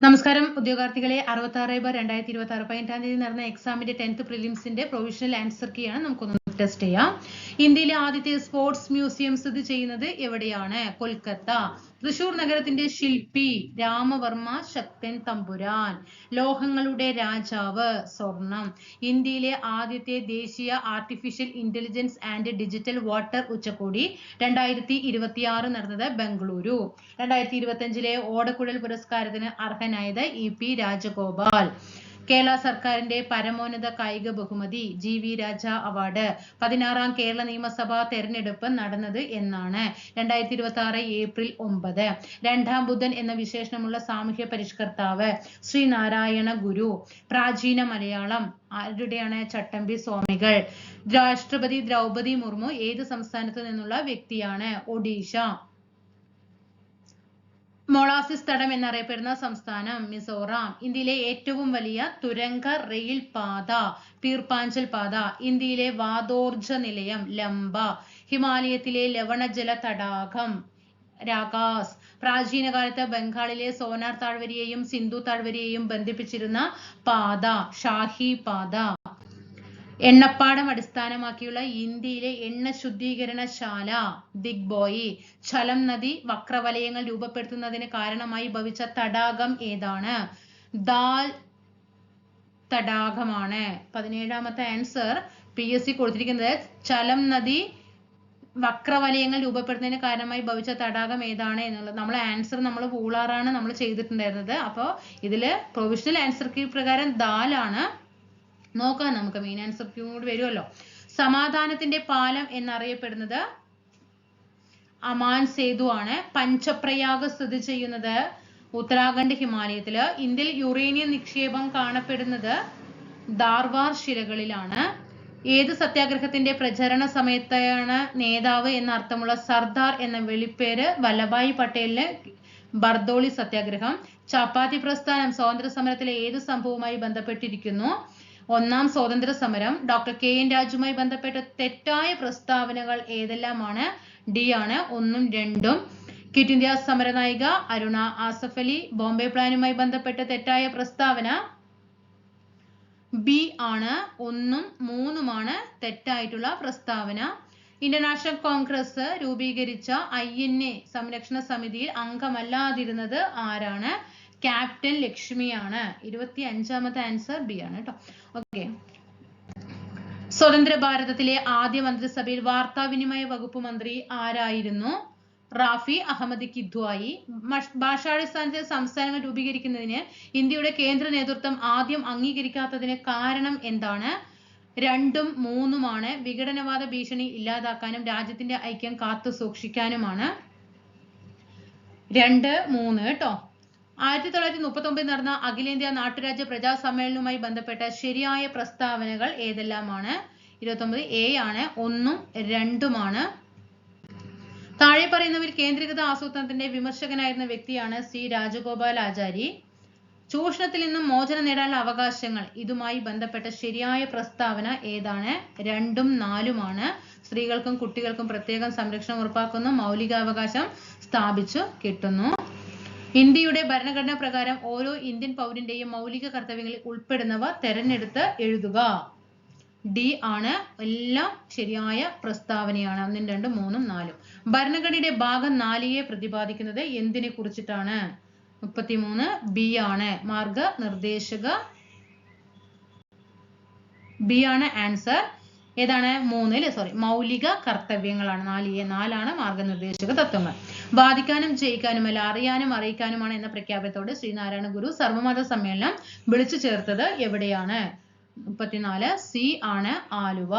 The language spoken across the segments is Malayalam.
നമസ്കാരം ഉദ്യോഗാർത്ഥികളെ 66/2026 15-ാം തീയതി നടന്ന എക്സാമിന്റെ 10th പ്രിലിംസിന്റെ പ്രൊവിഷണൽ ആൻസർ കീ ആണ് നമുക്കൊന്ന് ടെസ്റ്റ് ചെയ്യാം. ഇന്ത്യയിലെ ആദ്യത്തെ സ്പോർട്സ് മ്യൂസിയം സ്ഥിതി ചെയ്യുന്നത് എവിടെയാണ്? കൊൽക്കത്ത. തൃശൂർ നഗരത്തിന്റെ ശില്പി രാമവർമ്മ ശക്തൻ തമ്പുരാൻ. ലോഹങ്ങളുടെ രാജാവ് സ്വർണം. ഇന്ത്യയിലെ ആദ്യത്തെ ദേശീയ artificial intelligence and digital water ഉച്ചകോടി 2026 നടന്നത് ബംഗളൂരു. 2025 ഓടക്കുഴൽ പുരസ്കാരത്തിന് അർഹനായത് EP രാജഗോപാൽ. കേരള സർക്കാരിന്റെ പരമോന്നത കായിക ബഹുമതി GV രാജ അവാർഡ്. 16-ാം കേരള നിയമസഭാ തെരഞ്ഞെടുപ്പ് നടന്നത് എന്നാണ്? 2026 ഏപ്രിൽ 9. രണ്ടാം ബുദ്ധൻ എന്ന വിശേഷണമുള്ള സാമൂഹ്യ പരിഷ്കർത്താവ് ശ്രീനാരായണ ഗുരു. പ്രാചീന മലയാളം ആരുടെയാണ്? ചട്ടമ്പി സ്വാമികൾ. രാഷ്ട്രപതി ദ്രൗപദി മുർമു ഏത് സംസ്ഥാനത്തു നിന്നുള്ള വ്യക്തിയാണ്? ഒഡീഷ. മൊളാസിസ് തടം എന്നറിയപ്പെടുന്ന സംസ്ഥാനം മിസോറാം. ഇന്ത്യയിലെ ഏറ്റവും വലിയ തുരങ്ക റെയിൽ പാത പീർപ്പാഞ്ചൽ പാത. ഇന്ത്യയിലെ വാതോർജ നിലയം ലംബ. ഹിമാലയത്തിലെ ലവണജല തടാകം രാകാസ്. പ്രാചീന കാലത്ത് ബംഗാളിലെ സോനാർ താഴ്വരയെയും സിന്ധു താഴ്വരയെയും ബന്ധിപ്പിച്ചിരുന്ന പാത ഷാഹി പാത. എണ്ണപ്പാടം അടിസ്ഥാനമാക്കിയുള്ള ഇന്ത്യയിലെ എണ്ണ ശുദ്ധീകരണശാല ദിഗ്ബോയി. ഝലം നദി വക്രവലയങ്ങൾ രൂപപ്പെടുത്തുന്നതിന് കാരണമായി ഭവിച്ച തടാകം ഏതാണ്? ദാൽ തടാകമാണ്. 17-ാമത്തെ ആൻസർ PSC കൊടുത്തിരിക്കുന്നത് ഝലം നദി വക്രവലയങ്ങൾ രൂപപ്പെടുന്നതിന് കാരണമായി ഭവിച്ച തടാകം ഏതാണ് എന്നുള്ളത്. നമ്മളെ ആൻസർ നമ്മൾ പൂളാറാണ് നമ്മൾ ചെയ്തിട്ടുണ്ടായിരുന്നത്. അപ്പോൾ ഇതില് പ്രൊവിഷണൽ ആൻസർ കീ പ്രകാരം ദാലാണ്. നോക്കാം, നമുക്ക് മെയിൻ ആൻസർ കൂടി വരുമല്ലോ. സമാധാനത്തിന്റെ പാലം എന്നറിയപ്പെടുന്നത് അമാൻ സേതു ആണ്. പഞ്ചപ്രയാഗ് സ്ഥിതി ചെയ്യുന്നത് ഉത്തരാഖണ്ഡ് ഹിമാലയത്തില്. ഇന്ത്യയിൽ യുറേനിയം നിക്ഷേപം കാണപ്പെടുന്നത് ധാർവാർ ശിലകളിലാണ്. ഏത് സത്യാഗ്രഹത്തിന്റെ പ്രചരണ സമയത്താണ് നേതാവ് എന്ന അർത്ഥമുള്ള സർദാർ എന്ന വെളിപ്പേര് വല്ലഭായ് പട്ടേലിന് ബർദോളി സത്യാഗ്രഹം. ചപ്പാത്തി പ്രസ്ഥാനം സ്വാതന്ത്ര്യ സമരത്തിലെ ഏത് സംഭവവുമായി ബന്ധപ്പെട്ടിരിക്കുന്നു? ഒന്നാം സ്വാതന്ത്ര്യ സമരം. ഡോക്ടർ KN രാജുമായി ബന്ധപ്പെട്ട തെറ്റായ പ്രസ്താവനകൾ ഏതെല്ലാമാണ്? D ആണ് 1ഉം 2ഉം. ക്വിറ്റ് ഇന്ത്യ സമരനായിക അരുണ ആസഫ് അലി. ബോംബെ പ്ലാനുമായി ബന്ധപ്പെട്ട തെറ്റായ പ്രസ്താവന B ആണ് 1ഉം 3ഉമാണ് തെറ്റായിട്ടുള്ള പ്രസ്താവന. ഇന്റർനാഷണൽ കോൺഗ്രസ് രൂപീകരിച്ച INA സംരക്ഷണ സമിതിയിൽ അംഗമല്ലാതിരുന്നത് ആരാണ്? ക്യാപ്റ്റൻ ലക്ഷ്മിയാണ്. 25-ാമത്തെ ആൻസർ B ആണ് കേട്ടോ. ഓക്കെ. സ്വതന്ത്ര ഭാരതത്തിലെ ആദ്യ മന്ത്രിസഭയിൽ വാർത്താവിനിമയ വകുപ്പ് മന്ത്രി ആരായിരുന്നു? റാഫി അഹമ്മദ് കിദ്വായി. ഭാഷാടിസ്ഥാനത്തിൽ സംസ്ഥാനങ്ങൾ രൂപീകരിക്കുന്നതിന് ഇന്ത്യയുടെ കേന്ദ്ര നേതൃത്വം ആദ്യം അംഗീകരിക്കാത്തതിന് കാരണം എന്താണ്? 2ഉം 3ഉമാണ്. വിഘടനവാദ ഭീഷണി ഇല്ലാതാക്കാനും രാജ്യത്തിന്റെ ഐക്യം കാത്തു സൂക്ഷിക്കാനുമാണ്. 2, 3 കേട്ടോ. 1939 നടന്ന അഖിലേന്ത്യാ നാട്ടുരാജ്യ പ്രജാ സമ്മേളനവുമായി ബന്ധപ്പെട്ട ശരിയായ പ്രസ്താവനകൾ ഏതെല്ലാമാണ്? 29 A ആണ്. 1ഉം 2ഉമാണ്. താഴെ പറയുന്നവരിൽ കേന്ദ്രീകൃത ആസൂത്രണത്തിന്റെ വിമർശകനായിരുന്ന വ്യക്തിയാണ് C രാജഗോപാലാചാരി. ചൂഷണത്തിൽ നിന്നും മോചനം നേടാനുള്ള അവകാശങ്ങൾ ഇതുമായി ബന്ധപ്പെട്ട ശരിയായ പ്രസ്താവന ഏതാണ്? 2ഉം 4ഉമാണ്. സ്ത്രീകൾക്കും കുട്ടികൾക്കും പ്രത്യേകം സംരക്ഷണം ഉറപ്പാക്കുന്നു. മൗലികാവകാശം സ്ഥാപിച്ചു കിട്ടുന്നു. ഇന്ത്യയുടെ ഭരണഘടന പ്രകാരം ഓരോ ഇന്ത്യൻ പൗരന്റെയും മൗലിക കർത്തവ്യങ്ങളിൽ ഉൾപ്പെടുന്നവ തെരഞ്ഞെടുത്ത് എഴുതുക. D ആണ്. എല്ലാം ശരിയായ പ്രസ്താവനയാണ്. 1ഉം 2ഉം 3ഉം 4ഉം. ഭരണഘടനയുടെ ഭാഗം 4 പ്രതിപാദിക്കുന്നത് എന്തിനെ കുറിച്ചിട്ടാണ്? 33 B ആണ്. മാർഗനിർദ്ദേശക B ആണ് ആൻസർ. ഏതാണ്? 3 മൗലിക കർത്തവ്യങ്ങളാണ്. 4 മാർഗനിർദ്ദേശക തത്വങ്ങൾ. വാദിക്കാനും ജയിക്കാനുമല്ല അറിയാനും അറിയിക്കാനുമാണ് എന്ന പ്രഖ്യാപനത്തോടെ ശ്രീനാരായണ ഗുരു സർവമത സമ്മേളനം വിളിച്ചു ചേർത്തത് എവിടെയാണ്? 34 C ആണ്. ആലുവ.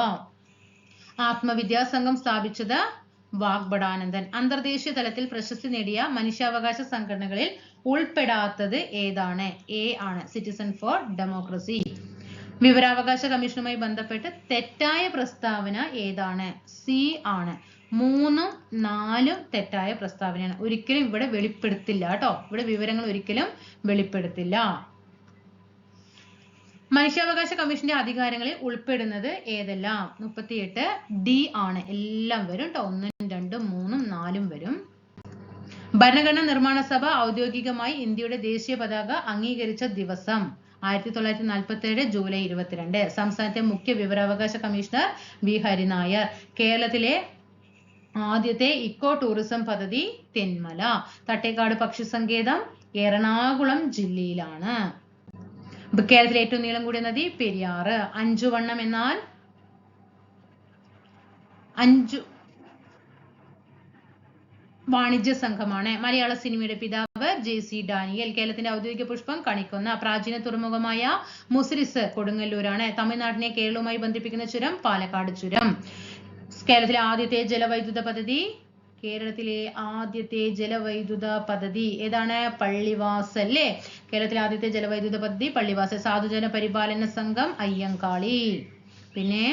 ആത്മവിദ്യാസംഘം സ്ഥാപിച്ചത് വാഗ്ഭടാനന്ദൻ. അന്തർദേശീയ തലത്തിൽ പ്രശസ്തി നേടിയ മനുഷ്യാവകാശ സംഘടനകളിൽ ഉൾപ്പെടാത്തത് ഏതാണ്? A ആണ്. Citizen four democracy. വിവരാവകാശ കമ്മീഷനുമായി ബന്ധപ്പെട്ട് തെറ്റായ പ്രസ്താവന ഏതാണ്? C ആണ്. 3ഉം 4ഉം തെറ്റായ പ്രസ്താവനയാണ്. ഒരിക്കലും ഇവിടെ വെളിപ്പെടുത്തില്ല കേട്ടോ. ഇവിടെ വിവരങ്ങൾ ഒരിക്കലും വെളിപ്പെടുത്തില്ല. മനുഷ്യാവകാശ കമ്മീഷന്റെ അധികാരങ്ങളിൽ ഉൾപ്പെടുന്നത് ഏതെല്ലാം? 38 D ആണ്. എല്ലാം വരും കേട്ടോ. 1ഉം 2ഉം 3ഉം 4ഉം വരും. ഭരണഘടനാ നിർമ്മാണ സഭ ഔദ്യോഗികമായി ഇന്ത്യയുടെ ദേശീയ പതാക അംഗീകരിച്ച ദിവസം 1947 ജൂലൈ 22. സംസ്ഥാനത്തെ മുഖ്യ വിവരാവകാശ കമ്മീഷണർ വി ഹരിനായർ. കേരളത്തിലെ ആദ്യത്തെ ഇക്കോ ടൂറിസം പദ്ധതി തെന്മല. തട്ടേക്കാട് പക്ഷി സങ്കേതം എറണാകുളം ജില്ലയിലാണ്. കേരളത്തിലെ ഏറ്റവും നീളം കൂടിയ നദി പെരിയാറ്. അഞ്ചുവണ്ണം എന്നാൽ വാണിജ്യ സംഘമാണ്. മലയാള സിനിമയുടെ പിതാവ് JC ഡാനിയൽ. കേരളത്തിന്റെ ഔദ്യോഗിക പുഷ്പം കണിക്കൊന്ന. പ്രാചീന തുറമുഖമായ മുസിരിസ് കൊടുങ്ങല്ലൂരാണ്. തമിഴ്നാടിനെ കേരളവുമായി ബന്ധിപ്പിക്കുന്ന ചുരം പാലക്കാട് ചുരം. കേരളത്തിലെ ആദ്യത്തെ ജലവൈദ്യുത പദ്ധതി ഏതാണ്? പള്ളിവാസൽ അല്ലേ? കേരളത്തിലെ ആദ്യത്തെ ജലവൈദ്യുത പദ്ധതി പള്ളിവാസൽ. സാധുജന പരിപാലന സംഘം അയ്യങ്കാളി. പിന്നെ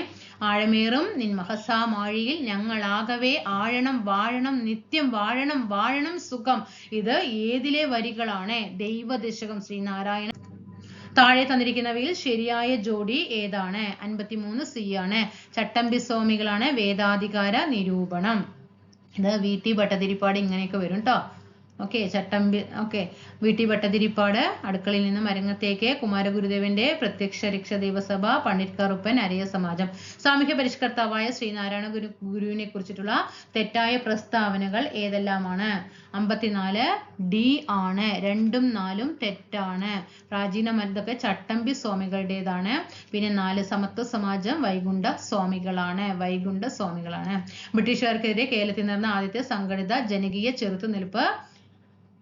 ആഴമേറും നിൻമഹസാമാഴിയിൽ ഞങ്ങളാകവേ ആഴണം വാഴണം നിത്യം വാഴണം സുഖം. ഇത് ഏതിലെ വരികളാണ്? ദൈവദശകം ശ്രീനാരായണ. താഴെ തന്നിരിക്കുന്നവയിൽ ശരിയായ ജോഡി ഏതാണ്? 53C ആണ്. ചട്ടമ്പി സ്വാമികളാണ് വേദാധികാര നിരൂപണം. ഇത് VT ഭട്ടതിരിപ്പാട് ഇങ്ങനെയൊക്കെ വരും കേട്ടോ. ഓക്കെ, ചട്ടമ്പി. ഓക്കെ, VT ഭട്ടതിരിപ്പാട് അടുക്കളയിൽ നിന്നും അരങ്ങത്തേക്ക്, കുമാരഗുരുദേവന്റെ പ്രത്യക്ഷ രക്ഷ ദൈവസഭ, പണ്ഡിറ്റ് കറുപ്പൻ, അരയ സമാജം. സാമൂഹ്യ പരിഷ്കർത്താവായ ശ്രീനാരായണ ഗുരുവിനെ കുറിച്ചിട്ടുള്ള തെറ്റായ പ്രസ്താവനകൾ ഏതെല്ലാമാണ്? 54D ആണ്. 2ഉം 4ഉം തെറ്റാണ്. പ്രാചീന മരുന്നൊക്കെ ചട്ടമ്പി സ്വാമികളുടേതാണ്. പിന്നെ 4 സമത്വ സമാജം വൈകുണ്ഠ സ്വാമികളാണ്. ബ്രിട്ടീഷുകാർക്കെതിരെ കേരളത്തിൽ നടന്ന ആദ്യത്തെ സംഘടിത ജനകീയ ചെറുത്തുനിൽപ്പ്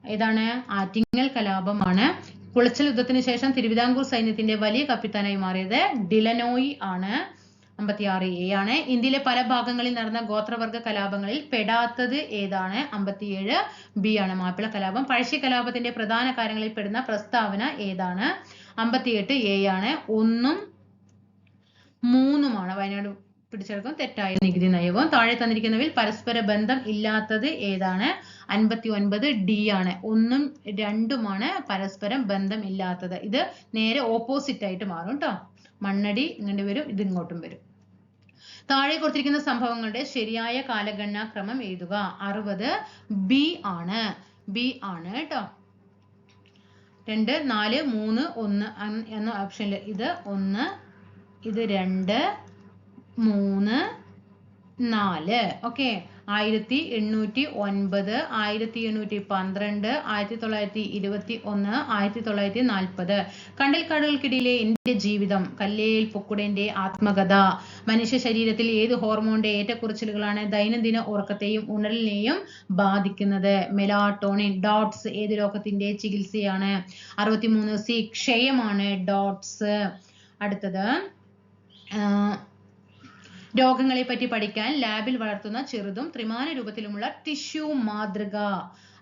ഏതാണ്? ആറ്റിങ്ങൽ കലാപമാണ്. കുളച്ചൽ യുദ്ധത്തിന് ശേഷം തിരുവിതാംകൂർ സൈന്യത്തിന്റെ വലിയ കപ്പിത്താനായി മാറിയത് ഡിലനോയി ആണ്. 56A ആണ്. ഇന്ത്യയിലെ പല ഭാഗങ്ങളിൽ നടന്ന ഗോത്രവർഗ കലാപങ്ങളിൽ പെടാത്തത് ഏതാണ്? 57B ആണ്. മാപ്പിള കലാപം. പഴശ്ശി കലാപത്തിന്റെ പ്രധാന കാര്യങ്ങളിൽ പെടുന്ന പ്രസ്താവന ഏതാണ്? 58A ആണ്. 1ഉം 3ഉമാണ്. വയനാട് പിടിച്ചെടുക്കും തെറ്റായ നികുതി നയവും. താഴെ തന്നിരിക്കുന്നവയിൽ പരസ്പര ബന്ധം ഇല്ലാത്തത് ഏതാണ്? 59D ആണ്. 1ഉം 2ഉമാണ് പരസ്പരം ബന്ധം ഇല്ലാത്തത്. ഇത് നേരെ ഓപ്പോസിറ്റ് ആയിട്ട് മാറും കേട്ടോ. മണ്ണടി ഇങ്ങോട്ട് വരും, ഇത് ഇങ്ങോട്ടും വരും. താഴെ കൊടുത്തിരിക്കുന്ന സംഭവങ്ങളുടെ ശരിയായ കാലഗണനാ ക്രമം എഴുതുക. 60B ആണ്. കേട്ടോ. 2, 4, 3, 1 എന്ന ഓപ്ഷനിൽ ഇത് 1, ഇത് 2, 3, 4. ഓക്കെ. 1809, 1812, 1921, 1940. കണ്ടൽക്കാടുകൾക്കിടയിലെ എന്റെ ജീവിതം, കല്ലേൽ പൊക്കുടന്റെ ആത്മകഥ. മനുഷ്യ ശരീരത്തിൽ ഏത് ഹോർമോണിന്റെ ഏറ്റക്കുറച്ചിലുകളാണ് ദൈനംദിന ഉറക്കത്തെയും ഉണരലിനെയും ബാധിക്കുന്നത്? മെലാട്ടോണിൻ. ഡോട്ട്സ് ഏത് രോഗത്തിന്റെ ചികിത്സയാണ്? 63C ക്ഷയമാണ് dots. അടുത്തത് രോഗങ്ങളെ പറ്റി പഠിക്കാൻ ലാബിൽ വളർത്തുന്ന ചെറുതും ത്രിമാന രൂപത്തിലുമുള്ള ടിഷ്യൂ മാതൃക.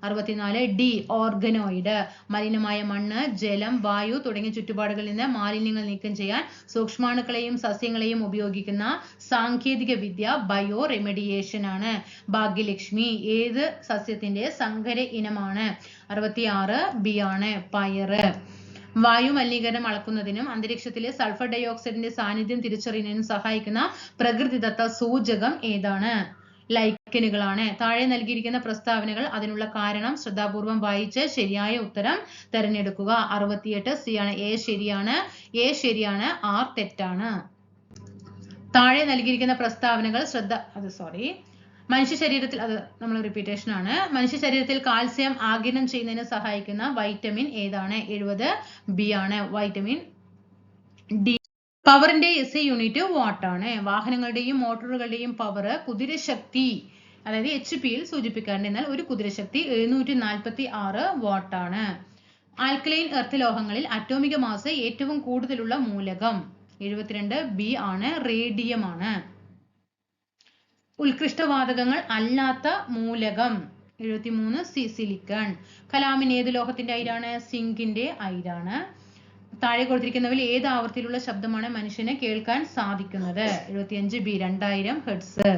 64D organoid. മലിനമായ മണ്ണ്, ജലം, വായു തുടങ്ങിയ ചുറ്റുപാടുകളിൽ നിന്ന് മാലിന്യങ്ങൾ നീക്കം ചെയ്യാൻ സൂക്ഷ്മാണുക്കളെയും സസ്യങ്ങളെയും ഉപയോഗിക്കുന്ന സാങ്കേതിക വിദ്യ ബയോ റെമഡിയേഷൻ ആണ്. ഭാഗ്യലക്ഷ്മി ഏത് സസ്യത്തിന്റെ സങ്കര ഇനമാണ്? 66B ആണ്. പയറ്. വായു മലിനീകരണം അളക്കുന്നതിനും അന്തരീക്ഷത്തിലെ സൾഫർ ഡയോക്സൈഡിന്റെ സാന്നിധ്യം തിരിച്ചറിയുന്നതിനും സഹായിക്കുന്ന പ്രകൃതിദത്ത സൂചകം ഏതാണ്? ലൈക്കനുകളാണ്. താഴെ നൽകിയിരിക്കുന്ന പ്രസ്താവനകൾ അതിനുള്ള കാരണം ശ്രദ്ധാപൂർവം വായിച്ച് ശരിയായ ഉത്തരം തിരഞ്ഞെടുക്കുക. 68C ആണ്. A ശരിയാണ്, R തെറ്റാണ്. താഴെ നൽകിയിരിക്കുന്ന പ്രസ്താവനകൾ മനുഷ്യ ശരീരത്തിൽ, അത് നമ്മൾ റിപ്പീറ്റേഷൻ ആണ്. മനുഷ്യ ശരീരത്തിൽ കാൽസ്യം ആഗിരണം ചെയ്യുന്നതിന് സഹായിക്കുന്ന വൈറ്റമിൻ ഏതാണ്? 70B ആണ്. Vitamin D. പവറിന്റെ SI യൂണിറ്റ് വാട്ട് ആണ്. വാഹനങ്ങളുടെയും മോട്ടോറുകളുടെയും പവർ കുതിരശക്തി, അതായത് HP-യിൽ സൂചിപ്പിക്കാറുണ്ട്. എന്നാൽ ഒരു കുതിരശക്തി 746 വാട്ട് ആണ്. ആൽക്കലൈൻ എർത്ത് ലോഹങ്ങളിൽ അറ്റോമിക മാസ് ഏറ്റവും കൂടുതലുള്ള മൂലകം 72B ആണ്. റേഡിയം ആണ്. ഉത്കൃഷ്ടവാതകങ്ങൾ അല്ലാത്ത മൂലകം 73C സിലിക്കൺ. കലാമിന് ഏത് ലോഹത്തിന്റെ അയിരാണ്? സിങ്കിന്റെ അയിരാണ്. താഴെ കൊടുത്തിരിക്കുന്നവയിൽ ഏത് ആവൃത്തിയിലുള്ള ശബ്ദമാണ് മനുഷ്യന് കേൾക്കാൻ സാധിക്കുന്നത്? 75B 2000 hertz.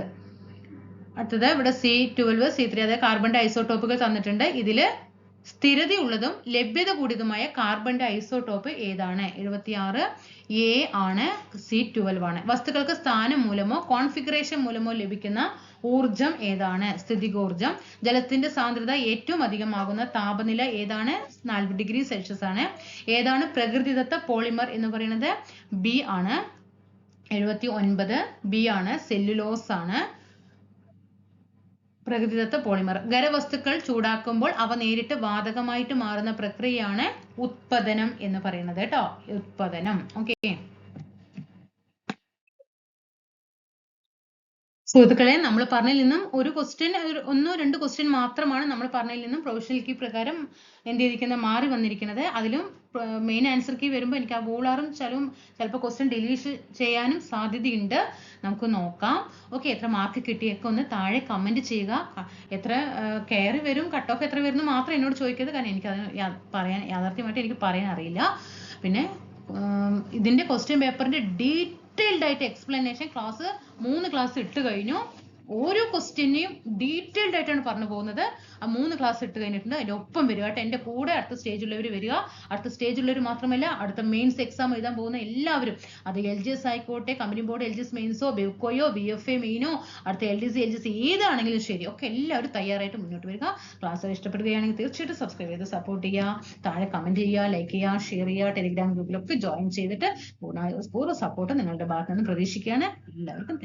അടുത്തത് ഇവിടെ C12, C3 അതായത് കാർബണിന്റെ ഐസോട്ടോപ്പുകൾ തന്നിട്ടുണ്ട്. ഇതില് സ്ഥിരതയുള്ളതും ലഭ്യത കൂടിയതുമായ കാർബണിന്റെ ഐസോട്ടോപ്പ് ഏതാണ്? 76A ആണ്. C12 ആണ്. വസ്തുക്കൾക്ക് സ്ഥാനം മൂലമോ കോൺഫിഗറേഷൻ മൂലമോ ലഭിക്കുന്ന ഊർജം ഏതാണ്? സ്ഥിതികോർജം. ജലത്തിന്റെ സാന്ദ്രത ഏറ്റവും അധികമാകുന്ന താപനില ഏതാണ്? 40 ഡിഗ്രി സെൽഷ്യസ് ആണ്. ഏതാണ് പ്രകൃതിദത്ത പോളിമർ എന്ന് പറയുന്നത്? ബി ആണ്. 79 ബി ആണ്. സെല്ലുലോസ് ആണ് പ്രകൃതിദത്ത പോളിമർ. ഖരവസ്തുക്കൾ ചൂടാക്കുമ്പോൾ അവ നേരിട്ട് വാതകമായിട്ട് മാറുന്ന പ്രക്രിയയാണ് ഉത്പതനം എന്ന് പറയുന്നത് കേട്ടോ. ഉത്പതനം. ഓക്കെ. സുഹൃത്തുക്കളെ, നമ്മൾ പറഞ്ഞതിൽ നിന്നും ഒരു ക്വസ്റ്റ്യൻ, ഒന്നോ രണ്ടോ ക്വസ്റ്റ്യൻ മാത്രമാണ് നമ്മൾ പറഞ്ഞതിൽ നിന്നും പ്രൊവിഷണൽ കീ പ്രകാരം എന്ത് ചെയ്തിരിക്കുന്നത്, മാറി വന്നിരിക്കുന്നത്. അതിലും മെയിൻ ആൻസർ കീ വരുമ്പോൾ എനിക്ക് ആ വൂളാറും ചലവും ചിലപ്പോൾ ക്വസ്റ്റ്യൻ ഡിലീറ്റ് ചെയ്യാനും സാധ്യതയുണ്ട്. നമുക്ക് നോക്കാം. ഓക്കെ, എത്ര മാർക്ക് കിട്ടിയൊക്കെ ഒന്ന് താഴെ കമന്റ് ചെയ്യുക. എത്ര കയറി വരും, കട്ട് ഓഫ് എത്ര വരുന്നു മാത്രം എന്നോട് ചോദിക്കരുത്. കാരണം എനിക്കതിന് യാഥാർത്ഥ്യമായിട്ട് എനിക്ക് പറയാൻ അറിയില്ല. പിന്നെ ഇതിന്റെ ക്വസ്റ്റ്യൻ പേപ്പറിന്റെ ഡീറ്റെയിൽഡ് ആയിട്ട് എക്സ്പ്ലനേഷൻ ക്ലാസ് 3 ക്ലാസ് ഇട്ട് കഴിഞ്ഞു. ഓരോ ക്വസ്റ്റ്യനെയും ഡീറ്റെയിൽഡ് ആയിട്ടാണ് പറഞ്ഞു പോകുന്നത്. ആ 3 ക്ലാസ് ഇട്ട് കഴിഞ്ഞിട്ടുണ്ട്. അതിന്റെ ഒപ്പം വരിക കേട്ടോ. എൻ്റെ കൂടെ അടുത്ത സ്റ്റേജുള്ളവർ വരിക. അടുത്ത സ്റ്റേജുള്ളവർ മാത്രമല്ല, അടുത്ത മെയിൻസ് എക്സാം എഴുതാൻ പോകുന്ന എല്ലാവരും, അത് LGS ആയിക്കോട്ടെ, കമ്പനി ബോർഡ് LGS മെയിൻസോ, ബെവ്കോയോ, VFA മെയിനോ, അടുത്ത LDC LGS ഏതാണെങ്കിലും ശരി, ഒക്കെ എല്ലാവരും തയ്യാറായിട്ട് മുന്നോട്ട് വരിക. ക്ലാസ് ഇഷ്ടപ്പെടുകയാണെങ്കിൽ തീർച്ചയായിട്ടും സബ്സ്ക്രൈബ് ചെയ്ത് സപ്പോർട്ട് ചെയ്യുക. താഴെ കമന്റ് ചെയ്യുക, ലൈക്ക് ചെയ്യുക, ഷെയർ ചെയ്യുക. ടെലിഗ്രാം ഗ്രൂപ്പിലൊക്കെ ജോയിൻ ചെയ്തിട്ട് പൂർണ്ണ സപ്പോർട്ട് നിങ്ങളുടെ ഭാഗത്ത് നിന്ന് പ്രതീക്ഷിക്കുകയാണ്. എല്ലാവർക്കും